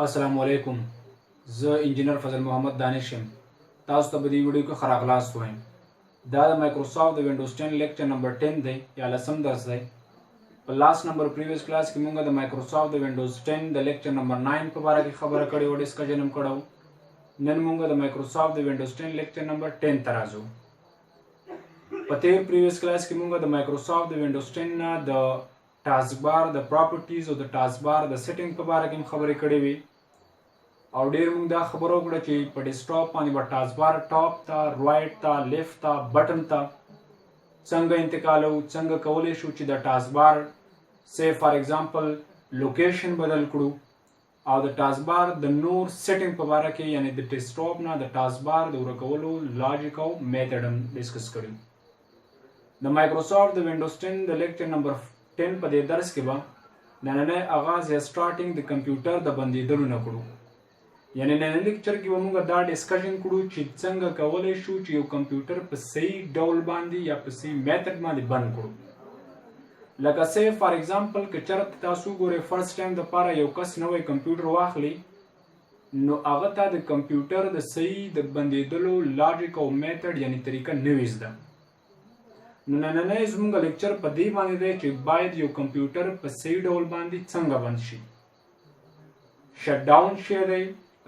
अस्सलाम वालेकुम। ज़ इंजीनियर फजल मोहम्मद दानिश یم تاسو ته په دې ویډیو کې ښه راغلاست وایم. دا د مایکروسافټ د وینډوز 10 لیکچر نمبر 10 دی یا لسم درس دی. په لاست نمبر پریویس کلاس کې موږ د مایکروسافټ د وینډوز 10 د لیکچر نمبر 9 په اړه خبره کړې او ډسکشن هم کړو. نن موږ د مایکروسافټ د وینډوز 10 لیکچر نمبر 10 ته راځو. په تیر پریویس کلاس کې موږ د مایکروسافټ د وینډوز 10 نه د ټاسک بار د پراپرټیز او د ټاسک بار د سیټینګ په اړه هم خبرې کړې وي. او ډیر موږ دا خبرو وکړه چې په ډیسکټاپ باندې به ټاسک بار ټاپ ته رائټ ته لیفت ته بټن ته څنګه انتقالو، څنګه کولی شو چې د ټاسک بار سی فار ایگزامپل لوکیشن بدل کړو او د ټاسک بار د نور سیټینګ په اړه کې یعنی د ډیسکټاپ نه د ټاسک بار د ورکولو لاجیک او میتھډ هم ډیسکس کړو. د مایکروسافټ د وینډوز 10 د لیکچر نمبر 10 په دې درس کې به نننی آغاز یا سټارټینګ د کمپیوټر د بندیدلو نه کړو. یعنی نن لیکچر کې به موږ دا ډسکشن کړو چې څنګه کولی شو چې یو کمپیوټر په صحیح ډول باندې یا په صحیح میتھډ باندې بند کړو. لکه سی فار ایگزامپل که چېرته تاسو ګورئ فرست ټایم دپاره یو کس نوی کمپیوټر واخلي نو هغه ته د کمپیوټر د صحیح د بندېدلو لاجیک او میتھډ یعنی طریقه نه وي زده. نو نننی زموږ لیکچر په دې باندې دی چې باید یو کمپیوټر په صحیح ډول باندې څنګه بند شي. شټ ډاون شی دی،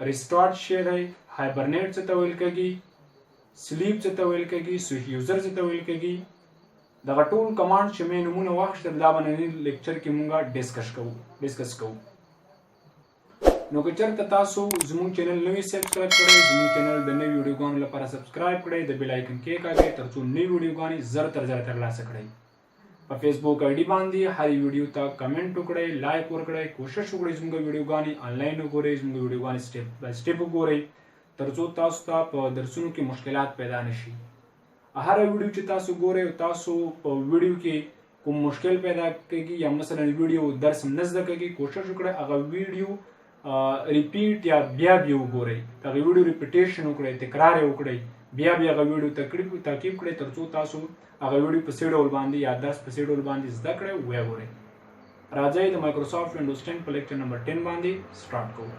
ریسټارټ شی دی، هایبرنیټ څه ته ویل کېږي، سلیپ څه ته ویل کېږي، سویچ یوزر څه ته ویل کېږي. دغه ټول کمانډ چې مې نومونه واخیستل دا به ننني لیکچر کې موږ ډسکس کوو. نو که چېرته تاسو زموږ چینل نوی سبسکرایب کړئ، زموږ چینل د نوي ویډیوګانو لپاره سبسکرایب کړئ، د بیل آیکن کېکاږئ تر څو نوي ویډیوګانې زر تر زر ترلاسه کړئ. په فیسبوک آی ډي باندې هرې ویډیو ته کمنټ وکړئ، لایک ورکړئ، کوشش وکړئ زموږ ویډیوګانې آنلاین وګورئ، زموږ ویډیوګانې سټیپ بای سټیپ وګورئ تر څو تاسو ته په درسونو کې مشکلات پیدا نه شي. هره ویډیو چې تاسو ګورئ او تاسو په ویډیو کې کوم مشکل پیدا کېږي یا مثلا ویډیو درس هم نه زده کېږي، کوشش وکړئ هغه ویډیو ریپیټ یا بیا وګورئ، هغه ویډیو ریپیټیشن وکړئ، تکرار یې وکړئ، بیا هغه ویډیو تعقیب کړئ تر څو تاسو هغه ویډیو په صحیح ډول باندې یا درس په صحیح ډول باندې زده کړئ او ویې ګورئ. راځئ د مایکروسافټ وینډوز 10 په لیکچر نمبر 10 باندې سټارټ کوو.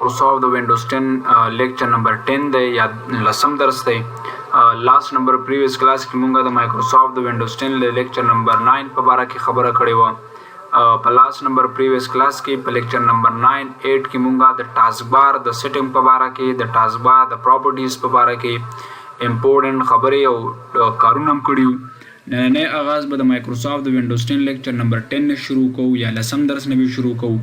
مایکروسافټ د وینډوز 10 لیکچر نمبر 10 دی یا لسم درس دی. لاست نمبر پریویس کلاس کې موږ د مایکروسافټ د وینډوز 10 لیکچر نمبر 9 په اړه کې خبره کړې وه. په لاست نمبر پریویس کلاس کې په لیکچر نمبر 9 کې موږ د ټاسک بار د سیټینګ په اړه کې د ټاسک بار د پراپرټیز په اړه کې امپورټنت خبرې او کارونه هم کړي. نننی آغاز به د مایکروسافټ د وینډوز 10 لیکچر نمبر 10 نه شروع کوو یا لسم درس نه به شروع کوو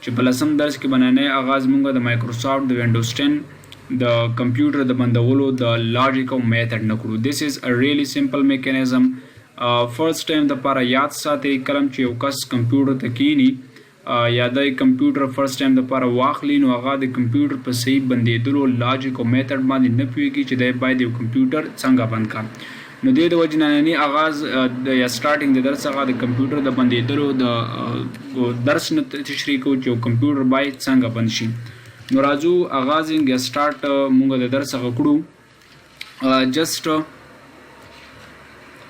چې په لسم درس کې به نننی آغاز موږ د مایکروسافټ د وینډوز 10 د کمپیوټر د بندولو د لاجیک او میتھډ نه کړو. دیس از ا ریلی سمپل میکانیزم. فرست ټایم دپاره یاد ساتئ کلم چې یو کس کمپیوټر ته کینی یا د کمپیوټر فرست ټایم دپاره واخلي نو هغه د کمپیوټر په صحیح بندېدلو لاجیک او میتھډ باندې نه پوهېږي چې دی باید یو کمپیوټر څنګه بند کړي. نو دې د وجې ننني آغاز یا سټارټینګ د درس هغه د کمپیوټر د بندېدلو د درس نه تشریح کوو چې یو کمپیوټر باید څنګه بند شي. نو راځو آغازینګ یا سټارټ موږ د درس هغه کړو. جسټ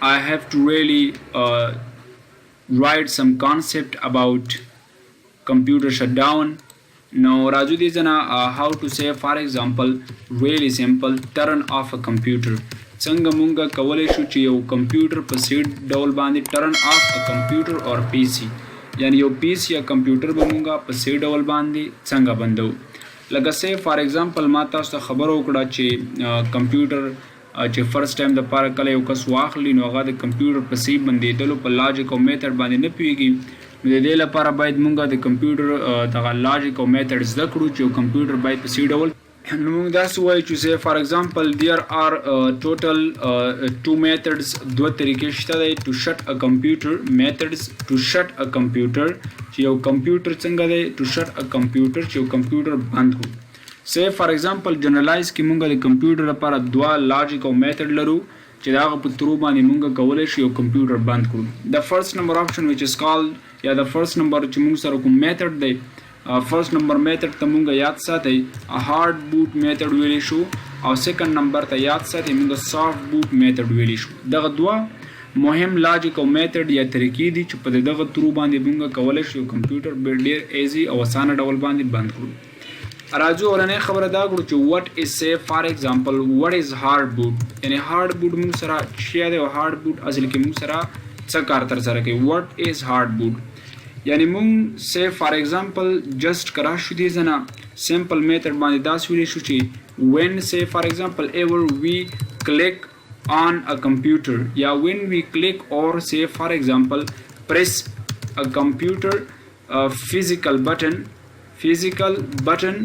I have to really write some concept about computer shutdown. Now Raju Dizana how to say for example really simple turn off a computer. څنګه مونږه کولی شو چې یو کمپیوټر په صحیح ډول باندې turn off a computer or PC یعنی یو PC یا کمپیوټر به مونږه په صحیح ډول باندې څنګه بندو. لکه say for example ما تاسو ته خبر وکړه چې کمپیوټر چې فرست ټایم دپاره کله یو کس واخلي نو هغه د کمپیوټر په صحیح بندېدلو په لاجیک او میتھډ باندې نه پوهېږي. نو د دې لپاره باید مونږ د کمپیوټر دغه لاجیک او میتھډ زده کړو چې یو کمپیوټر باید په صحیح ډول نو موږ داسې وایو چې say for example there are total two methods دوه طریقې شته دی to shut a computer methods to shut a computer چې یو کمپیوټر څنګه دی to shut a computer چې یو کمپیوټر بند کړو. say for example generalize کې موږ د کمپیوټر لپاره دوه لاجیک او میتھډ لرو چې دا هغه په ترو باندې موږ کولی شو یو کمپیوټر بند کړو. the first number option which is called یا the first number چې موږ سره کوم میتھډ دی فرست نمبر میتھډ ته مونږ یاد ساتئ هارد بوټ میتھډ ویلی شو او سیکنډ نمبر ته یاد ساتئ موږ سافت بوټ میتھډ ویلی شو. دغه دوه مهم لاجیک او میتھډ یا طریقې دي چې په دغه ترو باندې موږ کولی شو کمپیوټر ډېر ایزي او اسانه ډول باندې بند کړو. راځو اورنۍ خبره دا کړو چې what is say for example what is hard boot یعنی hard boot موږ سره شی دی او hard boot اصل کې موږ سره څه کار تر سره کوي. what is hard boot یعنی موږ say for example just کرا شو دي زنه simple method باندې دا ویلی شو چې when say for example ever we click on a computer یا when we click or say for example press a computer physical button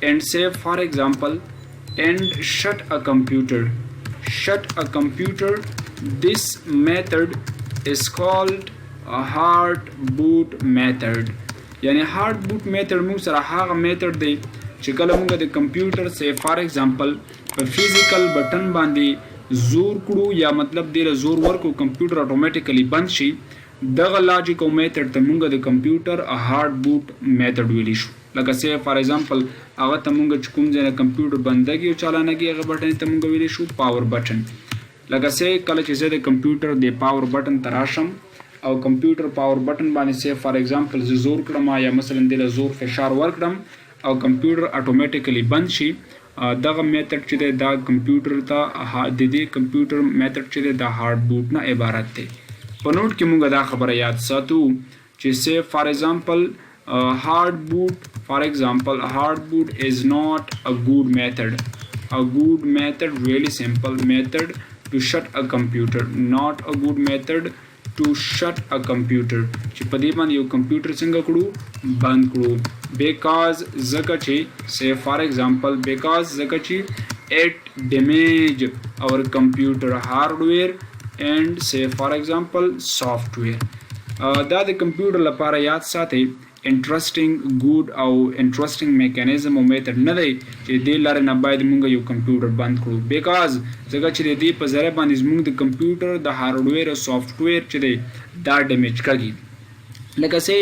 and say for example and shut a computer. This method is called a hard boot method. یعنی hard boot method موږ سره هغه میتھډ دی چې کله موږ د کمپیوټر say for example په فزیکل بټن باندې زور کړو یا مطلب دی زور ورکو کمپیوټر اتوماتیکلی بند شي. دغه لاجیک او میتھډ ته موږ د کمپیوټر هارد بوټ میتھډ ویلی شو. لکه سی فار ایگزامپل هغه ته موږ چې کوم ځای کمپیوټر بندګي او چالانګي هغه بټن ته موږ ویلی شو پاور بټن. لکه سی کله چې زه د کمپیوټر د پاور بټن ته راشم او کمپیوټر پاور بټن باندې سی فار ایگزامپل زه زور کړم یا مثلا د زور فشار ورکړم او کمپیوټر اتوماتیکلی بند شي. دغه میتھډ چې دا کمپیوټر ته د دې کمپیوټر میتھډ چې د هارد بوټ نه عبارت دی. په نوٹ کې موږ دا خبره یاد ساتو چې say for example hard boot is not a good method. A good method, really simple method to shut a computer. Not a good method to shut a computer. چې په دې باندې یو کمپیوټر څنګه کړو بند کړو because ځکه چې say for example because ځکه چې it damage our computer hardware and say for example software. دا د کمپیوټر لپاره یاد ساتئ انټرسټینګ ګود او انټرسټینګ میکانیزم او میتھډ نه دی چې دې لارې نه باید موږ یو کمپیوټر بند کړو بیکاز ځکه چې د دې په ذریعه باندې زموږ د کمپیوټر د هارډویر او سافټویر چې دی دا ډیمیج کېږي. لکه چې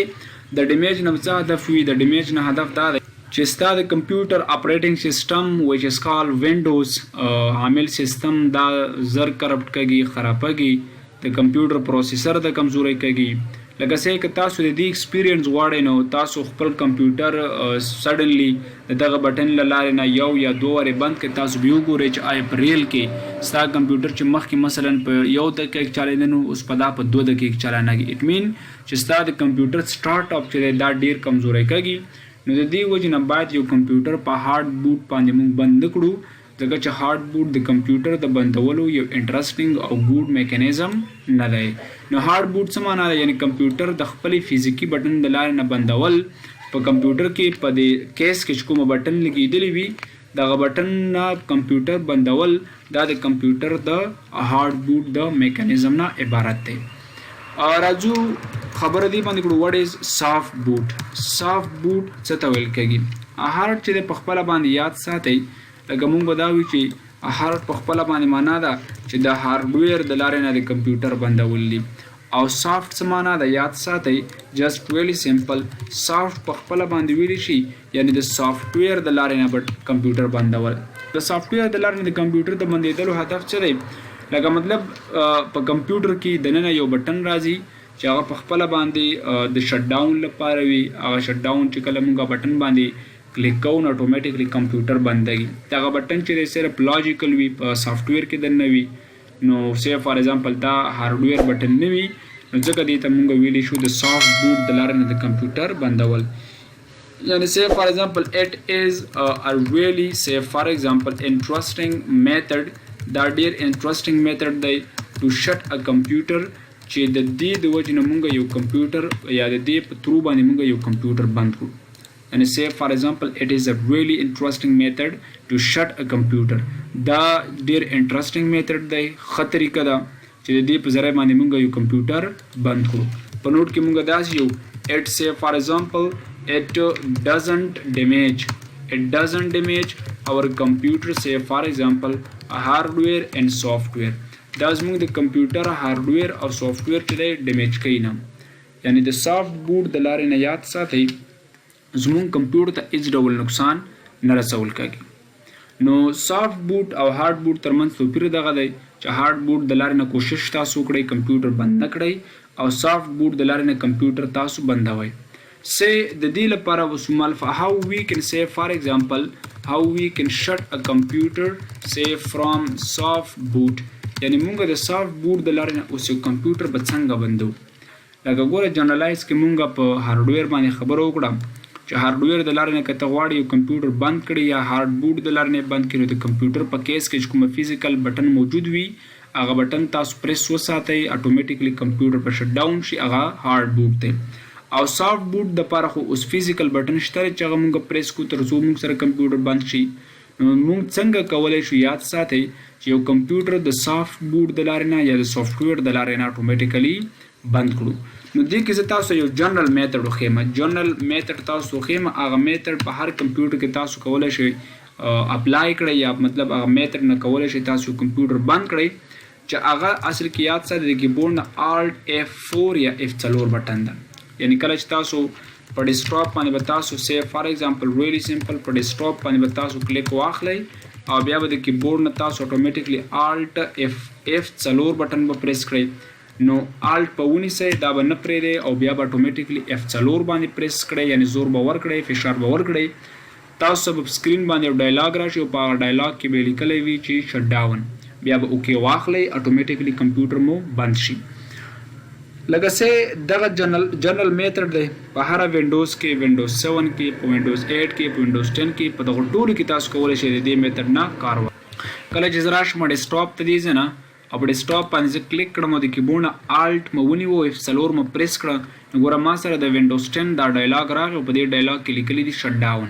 د ډیمیج نه څه هدف وي د ډیمیج نه هدف دا دی چې ستا د کمپیوټر اپریټینګ سیسټم which is called Windows عامل سیستم دا زر کرپټ کېږي خرابېږي د کمپیوټر پروسیسر د کمزوري کېږي. لکه څنګه که تاسو د دې ایکسپیرینس غواړئ نو تاسو خپل کمپیوټر سډنلی دغه بټن له لارې نه یو یا دوه وارې بند کړئ تاسو به وګورئ چې آیا په ریل کې ستا کمپیوټر چې مخکې مثلا په یو دقیقه کې چلېده نو اوس په دا په 2 دقیقې کې چلانږي. اټ مین چې ستا د کمپیوټر سټارټ اپ چې دا ډیر کمزوری کېږي. نو د دې وجې نه باید یو کمپیوټر په هارد بوټ باندې موږ بند کړو ځکه چې هارد بوټ د کمپیوټر د بندولو یو انټرسټینګ او ګود میکانیزم نه دی. نو هارد بوټ څه معنا ده یعنی کمپیوټر د خپل فزیکی بټن د لارې نه بندول په کمپیوټر کې په دې کیس کې کوم بټن لګیدلی وي دغه بټن نه کمپیوټر بندول دا د کمپیوټر د هارد بوټ د میکانیزم نه عبارت دی. راځو خبره دی باندې کړو what is soft boot. soft boot څه ته ویل کېږي هارد چې په خپل باندې یاد ساتئ لکه مونږ به دا وی چې هارد په خپل باندې معنا ده چې د هارډویر د لارې نه د کمپیوټر بندول دي او سافت څه معنا ده یاد ساتئ جست ویلی سمپل. سافت په خپل باندې ویلی شي یعنی د سافټویر د لارې نه کمپیوټر بندول. د سافټویر د لارې نه د کمپیوټر د بندیدلو هدف څه دی لکه مطلب په کمپیوټر کې دننه یو بټن راځي چې هغه په خپل باندې د شټ ډاون لپاره وي. هغه شټ ډاون چې کله مونږ بټن باندې کلیک کوو نو اتوماتیکلی کمپیوټر بندګي. دغه بټن چې صرف لاجیکل وي په سافټویر کې دننه وي نو سی فار ایگزامپل دا هارډویر بټن نه وي نو ځکه دې ته مونږ ویلی شو د سافت بوټ د لارې نه د کمپیوټر بندول. یعنی say for example it is a really say for example interesting method دا ډیر interesting method دی to shut a computer چې د دې د وجې نه مونږ یو کمپیوټر یا د دې په ترو باندې مونږ یو کمپیوټر بند کړو. And say for example it is a really interesting method to shut a computer. دا ډیر interesting method دی ښه طریقه ده چې د دې په ذریعه باندې مونږ یو کمپیوټر بند کړو. په نوٹ کې مونږ داسې یو it say for example it doesn't damage our computer say for example hardware and software. دا زموږ د کمپیوټر هارډویر او سافټویر چې دی ډیمیج کوي نه. یعنی د سافت بوټ د لارې نه یاد ساتئ زموږ کمپیوټر ته هیڅ ډول نقصان نه رسول کېږي. نو سافت بوت او هارد بوت ترمنځ توپیر دغه دی چې هارد بوت د لارې نه کوشش تاسو کړئ کمپیوټر بند نه کړئ او سافت بوت د لارې نه کمپیوټر تاسو بندوئ. say د دې لپاره وسمال how we can say for example how we can shut a computer say from soft boot یعنی مونږ د سافت بوت د لارې نه اوس یو کمپیوټر به څنګه بندو. لکه ګوره جنرالایز کې مونږ په هارډویر باندې خبرو وکړه چې هارډویر د لارې نه که ته غواړې یو کمپیوټر بند کړي یا هارد بوت د لارې نه بند کړي نو د کمپیوټر په کیس کې چې کومه فزیکل بټن موجود وي هغه بټن تاسو پریس وساتئ اټومیټیکلی کمپیوټر په شټ ډاون شي هغه هارد بوت دی. او سافت بوت دپاره خو اوس فزیکل بټن شته چې هغه مونږ پریس کړو تر څو مونږ سره کمپیوټر بند شي. نو مونږ څنګه کولی شو یاد ساتئ چې یو کمپیوټر د سافت بوت د لارې نه یا د سافټویر د لارې نه اټومیټیکلی بند کړو. نو دې کې زه تاسو یو جنرال میتھډ وښیم. جنرال میتھډ تاسو وښیم هغه میتھډ په هر کمپیوټر کې تاسو کولی شئ اپلای کړئ یا مطلب هغه میتھډ نه کولی شئ تاسو کمپیوټر بند کړئ چې هغه اصل کې یاد ساتئ د کیبورډ نه الټ F4 یا F4 بټن ده. یعنی کله چې تاسو په ډیسکټاپ باندې به تاسو سی فار ایگزامپل ریلی سمپل په ډیسکټاپ باندې به تاسو کلیک واخلئ او بیا به د کیبورډ نه تاسو اټومیټیکلی الټ F4 بټن به پریس کړئ. نو الټ په ونیسئ دا به نه پرېږدئ او بیا به اټومیټیکلی F4 باندې پریس کړئ یعنی زور به ورکړئ فشار به ورکړئ. تاسو به سکرین باندې یو ډایلاګ راشي او په هغه ډایلاګ کې به لیکلی وي چې شټ ډاون بیا به اوکې واخلئ اټومیټیکلی کمپیوټر مو بند شي. لکه سه دغه جنرال میتھډ دی په هره وینډوز کې وینډوز 7 کې په وینډوز 8 کې په وینډوز 10 کې په دغه ټولو کې تاسو کولی شئ د دې میتھډ نه کار واخلئ. کله چې زه راشم ډیسکټاپ ته دې ځای نه او په ډیسکټاپ باندې زه کلیک کړم او د کیبورډ نه الټ مو ونیو F4 مو پریس کړه نو ګوره ما سره د وینډوز 10 دا ډایلاګ راغی او په دې ډایلاګ کې لیکلی دي شټ ډاون.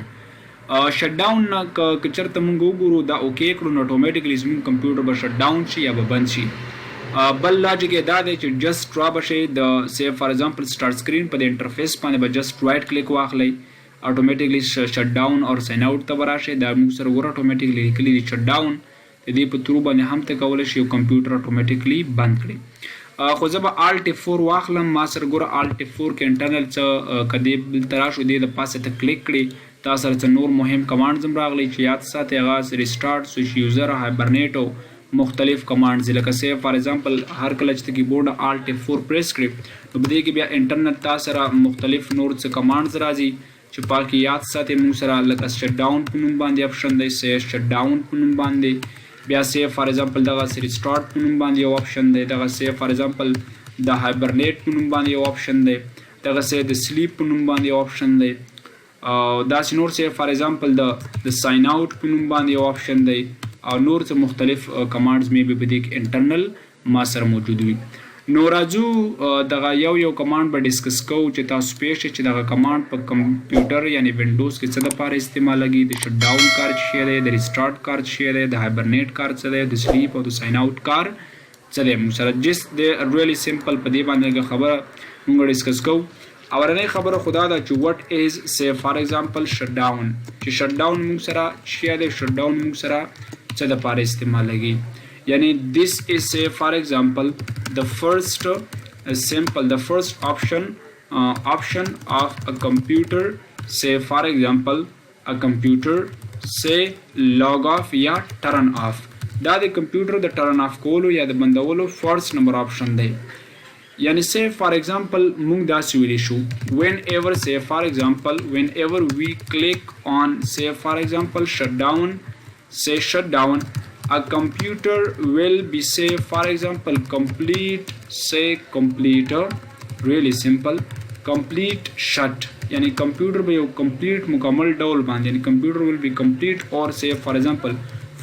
شټ ډاون نه که چېرته مونږ وګورو دا اوکې کړو نو اټومیټیکلی زموږ کمپیوټر به شټ ډاون شي یا به بند شي. بل لاجیک یې دا دی چې جسټ را به شئ د سی فار ایگزامپل سټارټ سکرین په د انټرفیس باندې به جسټ رایټ کلیک واخلئ اټومیټیکلی شټ ډاون او ساین آوټ ته به راشئ دا موږ سره ګوره اټومیټیکلی لیکلي دي شټ ډاون د دې په تھرو باندې هم ته کولی شئ یو کمپیوټر اټومیټیکلی بند کړئ. خو زه به الټ F4 واخلم ما سره ګوره الټ F4 کې انټرنل څه که دې دلته راشو دې د پاسه ته کلیک کړئ تا سره څه نور مهم کمانډز هم راغلی چې یاد ساتئ هغه ریسټارټ سویچ یوزر هایبرنیټ او مختلف کمانډز لکه سی فار ایگزامپل هر کله چې د کیبورډ الټ F4 پریس کړئ نو په دې کې بیا انټرنیټ تا سره مختلف نور څه کمانډز راځي چې پاکې یاد ساتئ موږ سره لکه شټ ډاون په نوم باندې اپشن دی سی شټ ډاون په نوم باندې بیا سی فار ایگزامپل دغه ریسټارټ په نوم باندې یو اپشن دی دغه سی فار ایگزامپل د هایبرنیټ په نوم باندې یو اپشن دی دغه سی د سلیپ په نوم باندې یو اپشن دی او داسې نور سی فار ایگزامپل د ساین آوټ په نوم باندې یو اپشن دی او نور څه مختلف کمانډز مې به په دې کې انټرنل ما سره موجود وي. نو راځو دغه یو کمانډ به ډسکس کوو چې تاسو پوه شئ چې دغه کمانډ په کمپیوټر یعنی وینډوز کې څه دپاره استعمالیږي د شټ ډاون کار څه شی دی د ریسټارټ کار څه شی دی د هایبرنیټ کار څه دی د سلیپ او د ساین آوټ کار څه دی موږ سره جست د ریلی سمپل په دې باندې خبره موږ ډسکس کوو. اورنۍ خبره خدا ده چې وټ از سی فار ایگزامپل شټ ډاون چې شټ ډاون موږ سره څه دی شټ ډاون موږ سره څه دپاره استعمالیږي یعنی this is say for example the first option of a computer say for example a computer say log off یا turn off دا د کمپیوټر د turn off کولو یا د بندولو first number option دی. یعنی say for example موږ داسې ویلی شو whenever we click on say for example shut down a computer will be say for example complete really simple complete shut یعنی کمپیوټر به یو کمپلیټ مکمل ډول باندې یعنی کمپیوټر will be complete or say for example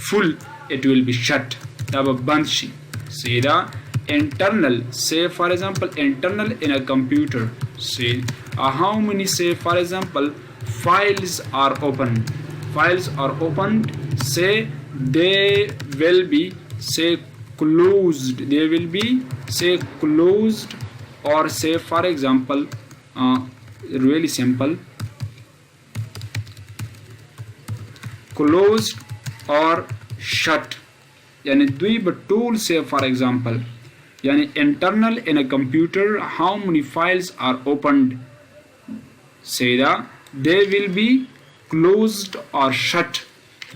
full it will be shut دا به بند شي. سیدا internal say for example internal in a computer say how many say for example files are opened say they will be say closed or say for example really simple closed or shut yani دوی به ټول say for example yani internal in a computer how many files are opened say that they will be closed or shut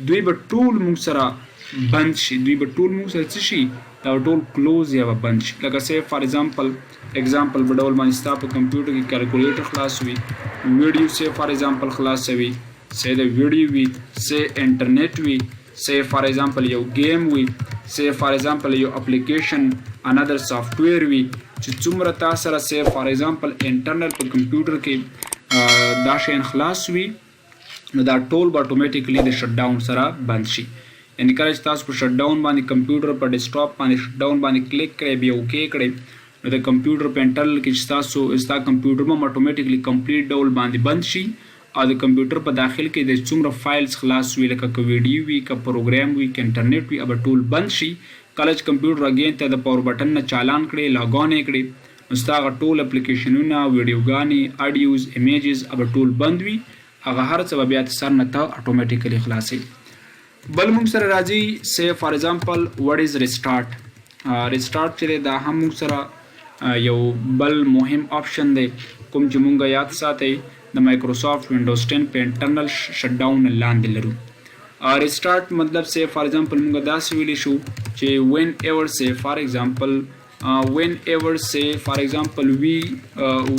دوی به ټول موږ سره بند شي دوی به ټول موږ سره څه شي دا ټول کلوز یا به بند شي لکه سه فار ایگزامپل په ډول باندې ستا په کمپیوټر کې کیلکولیټر خلاص وي ویډیو سه فار ایگزامپل خلاص وي سه د ویډیو وي سه انټرنیټ وي سه فار ایگزامپل یو گیم وي سه فار ایگزامپل یو اپلیکیشن انادر سافټویر وي چې څومره تاسو سره سه فار ایگزامپل انټرنل په کمپیوټر کې دا شین خلاص وي نو دا ټول به اتوماتیکلی د شټ ډاون سره بند شي یعنی کله چې تاسو په شټ ډاون باندې کمپیوټر په ډیسکټاپ باندې شټ ډاون باندې کلیک کړئ بیا اوکې کړئ نو د کمپیوټر په انټرنل کې چې تاسو ستا کمپیوټر ما اتوماتیکلی کمپلیټ ډول باندې بند شي او د کمپیوټر په داخل کې د څومره فایلز خلاص وي لکه که ویډیو وي که پروګرام وي که انټرنیټ وي اب ټول بند شي کله چې کمپیوټر اگین ته د پاور بټن نه چالان کړئ لاګ آن یې کړئ نو ستا هغه ټول اپلیکیشنونه ویډیوګانې اډیوز امیجز اب ټول بند وي هغه هر څه به بیا سر نه ته اتوماتیکلی خلاصي بل موږ سره راځي سه فار ایگزامپل وات از ریسټارټ چې دا هم موږ سره یو بل مهم آپشن دی کوم چې موږ یاد ساتئ د مایکروسافټ وینډوز 10 په انټرنل شټ ډاون لاندې لرو ریسټارټ مطلب سه فار ایگزامپل موږ داسې ویلی شو چې وین ایور سه فار ایگزامپل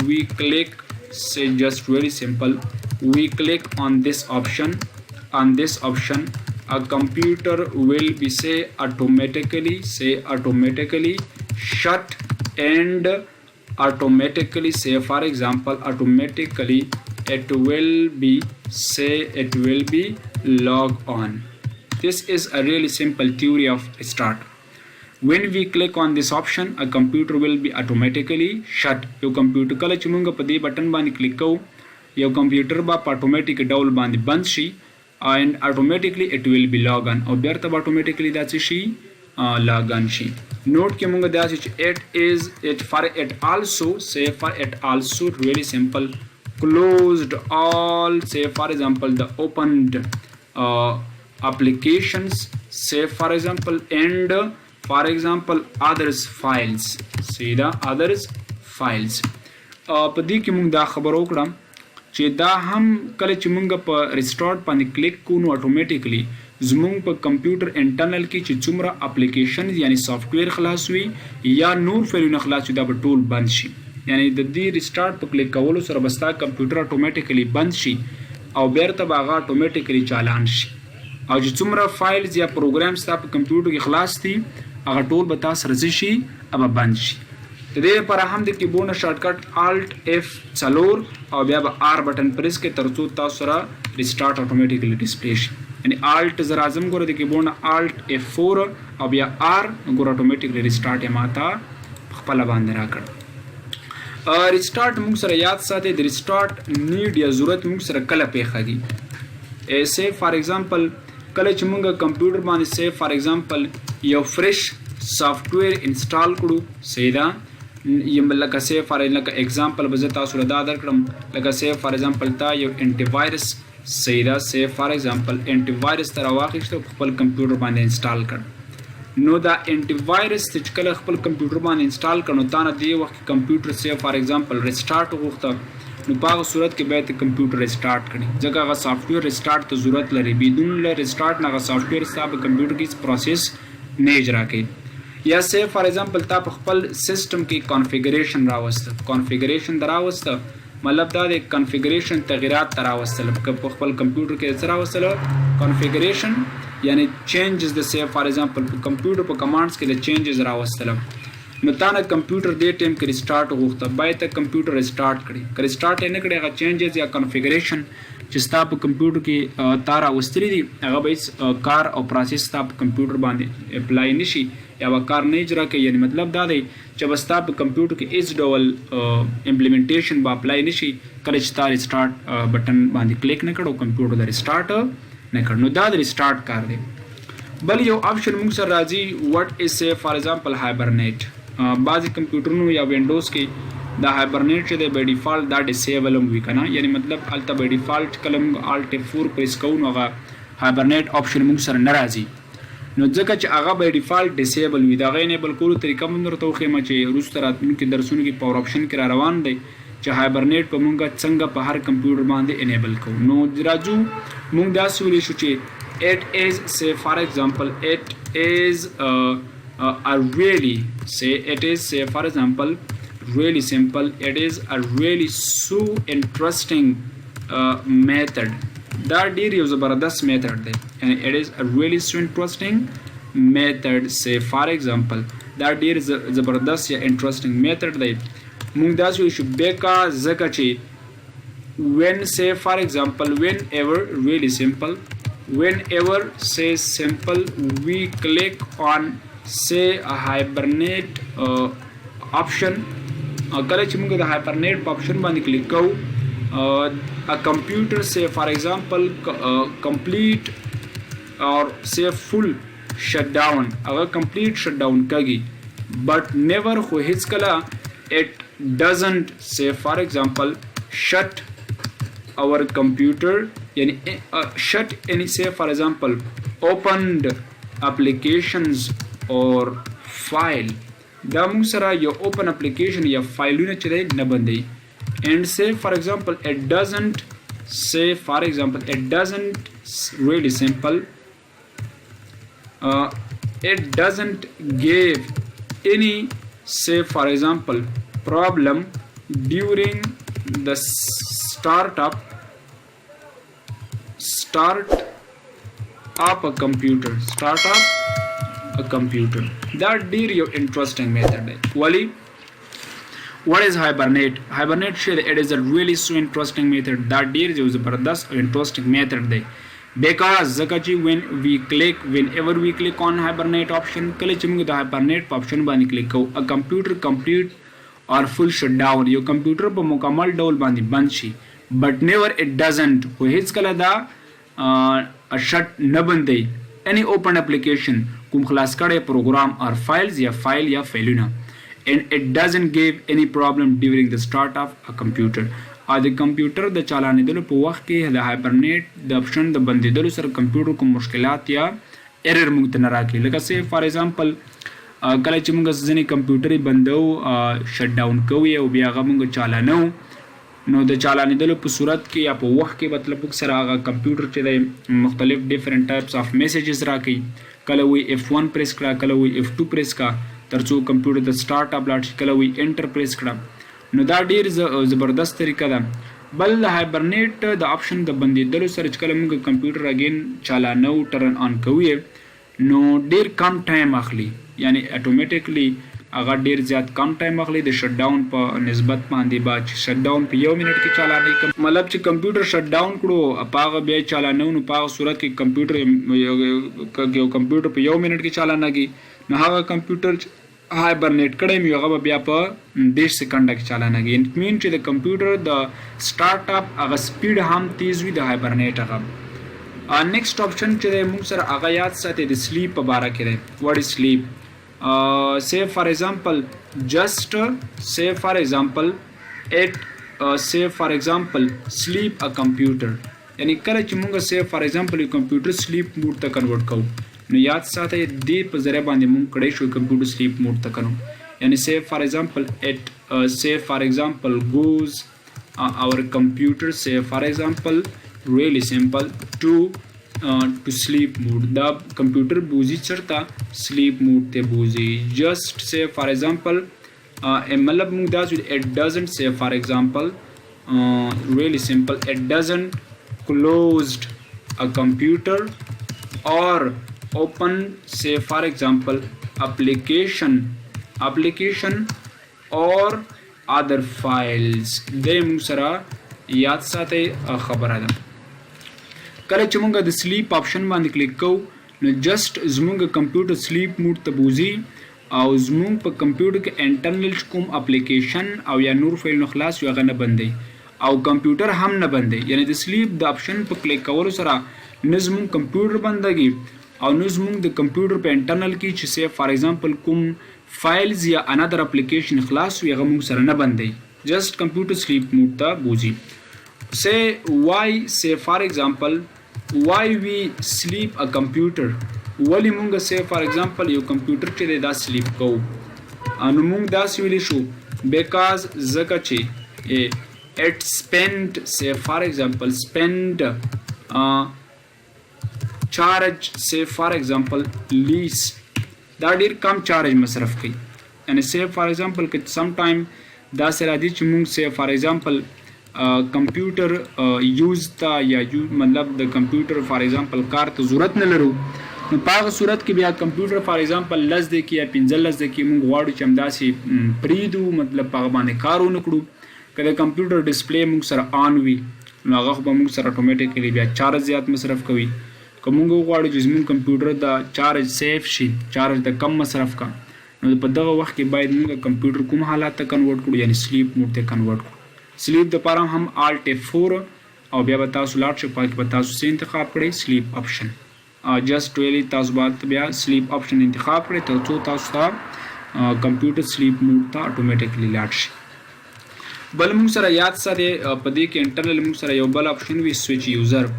we click say just very simple we click on this option a computer will be say automatically shut and automatically say for example automatically it will be log on. This is a really simple theory of start. When we click on this option a computer will be automatically shut. Yo computer کله چې موږ په دې بٹن باندې کلیک کوو یو computer به په automatic ډول باندې بند شي and automatically it will be log on او بیرته به automatically دا څه شي log on شي نوٹ کې موږ دا چې it also really simple closed all say for example the opened applications say for example and for example others files see the others files په دې کې موږ دا خبر وکړم چې دا هم کله چې موږ په ریسټارټ باندې کلیک کوو اتوماتیکلی زموږ په کمپیوټر انټرنل کې چې څومره اپلیکیشن یعنی سافټویر خلاص وي یا نور فایلونه خلاص وي دا به ټول بند شي یعنی د دې ریسټارټ په کلیک کولو سره به ستا کمپیوټر اتوماتیکلی بند شي او بیرته به هغه اتوماتیکلی چالان شي او چې څومره فایلز یا پروګرام ستا په کمپیوټر کې خلاص دي هغه ټول به تاسو رځي شي اب بند شي د دې لپاره هم د کیبورډ نه شارټ کټ الټ F4 او بیا به R بٹن پریس کې ترڅو تاسو سره ریسټارټ اتوماتیکلی ډسپلی شي یعنی الټ زرا اعظم ګوره د کیبورډ نه الټ F4 او بیا R ګوره اتوماتیکلی ریسټارټ یې ماته خپل باندې راکړ ریسټارټ موږ سره یاد ساتي د ریسټارټ نیډ یا ضرورت موږ سره کله پیښیږي ایسه فار ایگزامپل کله چې موږ کمپیوټر باندې سه فار ایگزامپل یو فریش سافټویر انسټال کړو سیدا یم لکه سه فار ایگزامپل به تاسو را درکړم لکه سه فار ایگزامپل تا یو انټي وایرس سیدا سه فار ایگزامپل انټي وایرس تر واخیسته خپل کمپیوټر باندې انسټال کړ نو دا انټي وایرس چې کله خپل کمپیوټر باندې انسټال کړو تا نه دی وخت کمپیوټر سه فار ایگزامپل ریسټارټ وغوښته نو په هغه صورت کې به کمپیوټر ریسټارټ کړي ځکه هغه سافټویر ریسټارټ ته ضرورت لري بدون ریسټارټ نه هغه سافټویر ستاسو کمپیوټر کې پروسس نه اجرا کوي یا سه فار ایگزامپل تا په خپل سیستم کې کانفیګریشن راوسته مطلب دا د کانفیګریشن تغیرات راوستل په خپل کمپیوټر کې سره راوستل کانفیګریشن یعنی چینجز د سه فار ایگزامپل په کمپیوټر په کمانډز کې د چینجز راوستل نو تا نه کمپیوټر دې ټیم کې ریسټارټ وغوښته باید ته کمپیوټر ریسټارټ کړي که ریسټارټ یې نه کړي هغه چینجز یا کانفیګریشن چې ستا په کمپیوټر کې تا راوستلي دي هغه به کار او پروسس ستا په کمپیوټر باندې اپلای نشي یا به کار نه اجرا کوي یعنی مطلب دا دی چې به ستا په کمپیوټر کې هیڅ ډول امپلیمنټیشن به اپلای نشي کله چې تا ریسټارټ بټن باندې کلیک نه کړو کمپیوټر د ریسټارټ نه کړ نو دا د ریسټارټ کار دی بل یو آپشن موږ سره راځي وات از سه فار ایگزامپل هایبرنیټ بعضی کمپیوټرونو یا وینډوز کې دا هایبرنیټ چې د بای ډیفالت دا ډیسیبل هم وي کنه یعنی مطلب الته بای ډیفالت کلم الټ F4 پریس کوو نو هغه هایبرنیټ آپشن موږ سره ناراضي نو ځکه چې هغه بای ډیفالت ډیسیبل وي دا غي انیبل کولو طریقه موږ درته وخیمه چې روز راتلونکي درسونو کې پاور آپشن کې را روان دی چې هایبرنیټ په موږ څنګه په هر کمپیوټر باندې انیبل کوو نو راځو موږ دا سولی شو چې it is, say for example, it is a really, say it is, say for example, really simple, it is a really so interesting method. دا ډیر یو زبردست میتھډ دی یعنی it is a really so interesting method. say for example دا ډیر زبردست یا interesting method دی. موږ دا شو because ځکه چې when, say for example, whenever, really simple, whenever, say simple, we click on, say a hibernate option. کله چې موږ د hibernate option باندې کلیک کوو a computer, say for example, complete or say full shutdown, اگر complete shutdown کږي, but never خو هیڅ کله it doesn't, say for example, shut our computer, yani shut any, say for example, opened applications or file. دا موږ سره یو open application یا فایلونه چې دی نه بندوي. and say for example it doesn't, say for example it doesn't, really simple, it doesn't give any, say for example, problem during the start up a computer, that ډیر یو interesting method دی. ولی what is hibernate? hibernate it is a really so interesting method, that ډیر یو زبردست او interesting method دی. because ځکه چې whenever we click on hibernate option, کله چې موږ د hibernate option باندې کلیک کوو, a computer complete or full shutdown, یو کمپیوټر په مکمل ډول باندې بند شي, but never it doesn't, خو هیڅ کله دا shut نه بندوي any open application, کوم خلاص کړی پروګرام or files یا فایل یا فایلونه. and it doesn't give any problem during the start of a computer. د کمپیوټر د چالانېدلو په وخت کې د هایبرنیټ د اپشن د بندېدلو سره کمپیوټر کوم مشکلات یا ایرر موږ ته نه راکوي. لکه say for example کله چې موږ ځینې کمپیوټر یې بندو شټ ډاون کوو او بیا هغه موږ چالانو, نو د چالانېدلو په صورت کې یا په وخت کې مطلب موږ سره هغه کمپیوټر چې دی مختلف ډیفرنٹ ټایپس آف میسیجز راکوي. کله وی F1 پریس کړه, کله وی F2 پریس کړه ترڅو کمپیوټر د سٹارټ اپ لاړ شي, کله وی انټر پریس کړه. نو دا ډیر زبردست طریقه ده. بل د هایبرنیټ د اپشن د بندیدلو سره چې کله موږ کمپیوټر اگین چالانو ټرن آن کوو نو ډیر کم ټایم اخلي, یعنی اتوماتیکلی هغه ډیر زیات کم ټایم اخلي د شټ ډاون په نسبت باندې. با چې شټ ډاون په 1 منټ کې چالانې مطلب چې کمپیوټر شټ ډاون کړو هغه بیا چالانو, نو په هغه صورت کې کمپیوټر په 1 منټ کې چالانېږي, نو هغه کمپیوټر هایبرنیټ کړی مې هغه بیا په 10 سکند کې چالانېږي. اټ مین چې د کمپیوټر د سٹارټ اپ هغه سپیډ هم تیز وي د هایبرنیټ هغه. نیکسٹ اپشن چې دی موږ سره هغه یاد ساتئ د سلیپ په باره کې دی. واټ از سلیپ؟ say for example just say for example it say for example sleep a computer, یعنی کله چې موږ say for example یو کمپیوټر سلیپ موډ ته کنورټ کوو نو یاد ساتئ دې په ذریعه باندې موږ کړی شو کمپیوټر سلیپ موډ ته کنو, یعنی say for example it say for example goes our computer say for example really simple to sleep mode. دا کمپیوټر بوزي چرته sleep mode ته بوزي. just say for example مطلب موږ دا it doesn't say for example really simple it doesn't closed a computer or open say for example application or other files. د موږ سره یاد ساتئ خبره ده. کله چې موږ د سلیپ آپشن باندې کلیک کوو نو جست زموږ کمپیوټر سلیپ موډ ته بوزي او زموږ په کمپیوټر کې انټرنل کوم اپلیکیشن او یا نور فایل نو خلاص یو هغه نه بندي او کمپیوټر هم نه بندي. یعنی د سلیپ د آپشن په کلیک کولو سره نه زموږ کمپیوټر بندګي او نه زموږ د کمپیوټر په انټرنل کې چې say for example کوم فایلز یا انادر اپلیکیشن خلاص وي هغه موږ سره نه بندي, جست کمپیوټر سلیپ موډ ته بوزي. say why say for example why we sleep a computer, ولی مونږ say for example یو کمپیوټر چې دا سلیپ کوو نو مونږ داسې ویلی شو because ځکه چې it spend say for example spend چارج say for example lease دا ډیر کم چارج مصرف کوي یعنی say for example که سم ټایم دا سره دي چې موږ say for example کمپیوټر یوز تا یا مطلب د کمپیوټر for example کار ته ضرورت نه لرو نو په هغه صورت کې بیا کمپیوټر for example 10 دقیقې یا 15 دقیقې موږ غواړو چې همداسې پریږدو مطلب په هغه باندې کار ونه کړو که د کمپیوټر ډسپلی موږ سره آن وي نو هغه خو به موږ سره اتوماتیکلی بیا چارج زیات مصرف کوي که موږ وغواړو چې زموږ کمپیوټر د چارج سیف شي چارج د کم مصرف کا نو په دغه وخت کې باید موږ کمپیوټر کوم حالات ته کنورټ کړو یعنی سلیپ موډ ته کنورټ کړو سلیپ د پاره هم Alt F4 او بیا به تاسو لاړ شئ پاک به تاسو څه انتخاب کړئ سلیپ اپشن جست ویلی تاسو باید بیا سلیپ اپشن انتخاب کړئ تر څو تاسو ته کمپیوټر سلیپ موډ ته اتوماتیکلی لاړ شي بل موږ سره یاد ساتئ په دې کې انټرنل موږ سره یو بل اپشن وي سویچ یوزر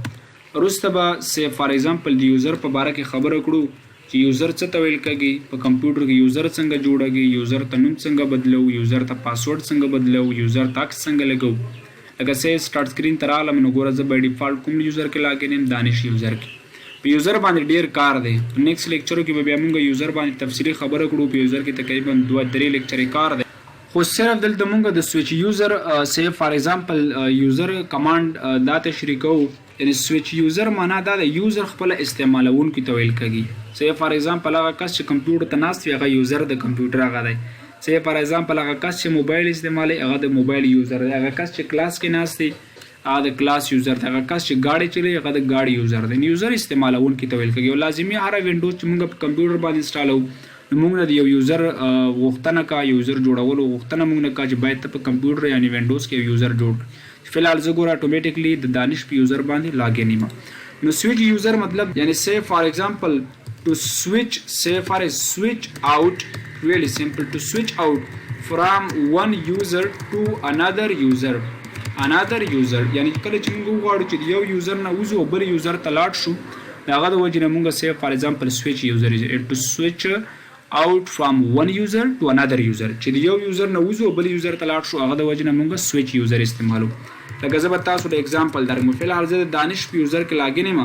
وروسته به say for example د یوزر په باره کې خبره کړو چې یوزر څه ته ویل کېږي په کمپیوټر کې یوزر څنګه جوړېږي یوزر ته نوم څنګه بدلو یوزر ته پاسورډ څنګه بدلو یوزر ته عکس څنګه لګو لکه say سټارټ سکرین ته راغلم نو ګوره زه به ډیفالټ کوم یوزر کې لاګین یم دانش یوزر کې په یوزر باندې ډیر کار دی په نیکسټ لیکچر کې به بیا موږ یوزر باندې تفصیلی خبره کړو په یوزر کې تقریبا 2-3 لیکچرې کار دی خو صرف دلته موږ د سویچ یوزر say for example یوزر کمانډ دا تشریح کوو یعنی سویچ یوزر معنا دا د یوزر خپل استعمالونکو ته ویل کېږي say for example هغه کس چې کمپیوټر ته ناست وي هغه یوزر د کمپیوټر هغه دی say for example هغه کس چې موبایل استعمالوي هغه د موبایل یوزر دی هغه کس چې کلاس کې ناست دی هغه د کلاس یوزر دی هغه کس چې گاډي چلوي هغه د گاډي یوزر دی یوزر استعمالونکو ته ویل کېږي او لازمي هر وینډوز چې موږ په کمپیوټر باندې انسټالو نو موږ د یو یوزر غوښتنه کا یوزر جوړولو غوښتنه موږ نه کا چې باید ته په کمپیوټر یعنی وینډوز کې یوزر جوړ فلحال زه ګوره اتوماتیکلی د دانش په یوزر باندې لاګین یم نو سویچ یوزر مطلب یعنی say for example to switch say for a switch out really simple to switch out from one user to another user یعنی کله چې موږ وغواړو چې یو یوزر نه وځو بل یوزر ته لاړ شو هغه د وجې نه موږ say for example switch user to switch out from one user to another user چې د یو یوزر نه وځو بل یوزر ته لاړ شو هغه د وجې نه موږ سویچ یوزر استعمالو لکه زه به تاسو د اگزامپل درکوم فلحال زه د دانش په یوزر کې لاګین یم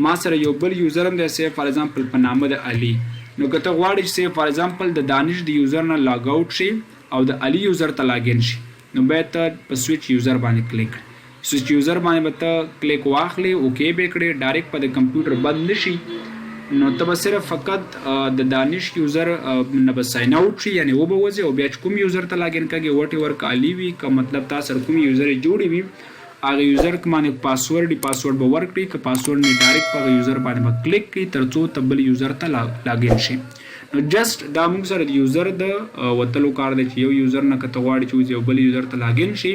ما سره یو بل یوزر هم دی say for example په نامه د علي نو که ته غواړې چې say for example د دانش د یوزر نه لاګ آوټ شي او د علي یوزر ته لاګین شي نو باید ته په سویچ یوزر باندې کلیک کړې سویچ یوزر باندې به ته کلیک واخلې اوکې به کړې ډایرکټ په د کمپیوټر بند نشي نو ته به صرف فقط د دانش یوزر نه به ساین آوټ شي یعنی وبوځي او بیا کوم یوزر ته لاګین کېږي وټ ایور کالی وي که مطلب تاسو سره کوم یوزر جوړی وي هغه یوزر باندې پاسورډ به ورکړي که پاسورډ نه ډایرکټ په یوزر باندې به کلیک کړي ترڅو ته بل یوزر ته لاګین شي نو جست دا موږ سره د یوزر د وتلو کار دی چې یو یوزر نه که ته غواړې چې یو بل یوزر ته لاګین شي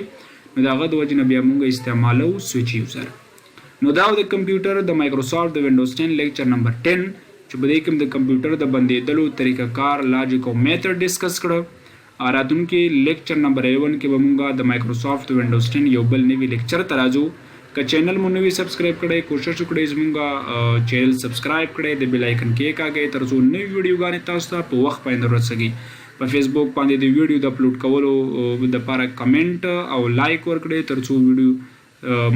نو د هغه د وجې نه بیا موږ استعمالو سویچ یوزر نو دا د کمپیوټر د مایکروسافټ د وینډوز 10 لیکچر نمبر 10 چې په دې کې د کمپیوټر د بندېدلو طریقه کار لاجیک او میتھډ ډسکس کړو راتلونکي لیکچر نمبر 11 کې به موږ د مایکروسافټ وینډوز 10 یو بل نوی لیکچر ته راځو که چینل مو نوی سبسکرایب کړئ کوشش وکړئ زموږ چینل سبسکرایب کړئ د بیل آیکن کې کاږئ تر څو نوې ویډیوګانې تاسو ته په وخت باندې ورسیږي په فیسبوک باندې د ویډیو د اپلوډ کولو د لپاره کمنټ او لایک ورکړئ تر څو ویډیو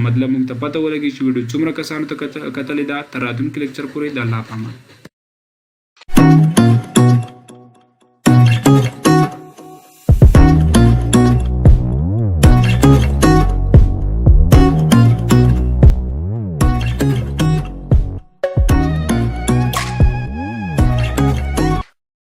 مطلب موږ ته پته ولګي چې ویډیو څومره کسانو ته کتلې ده تر راتلونکي لیکچر پورې د الله پامان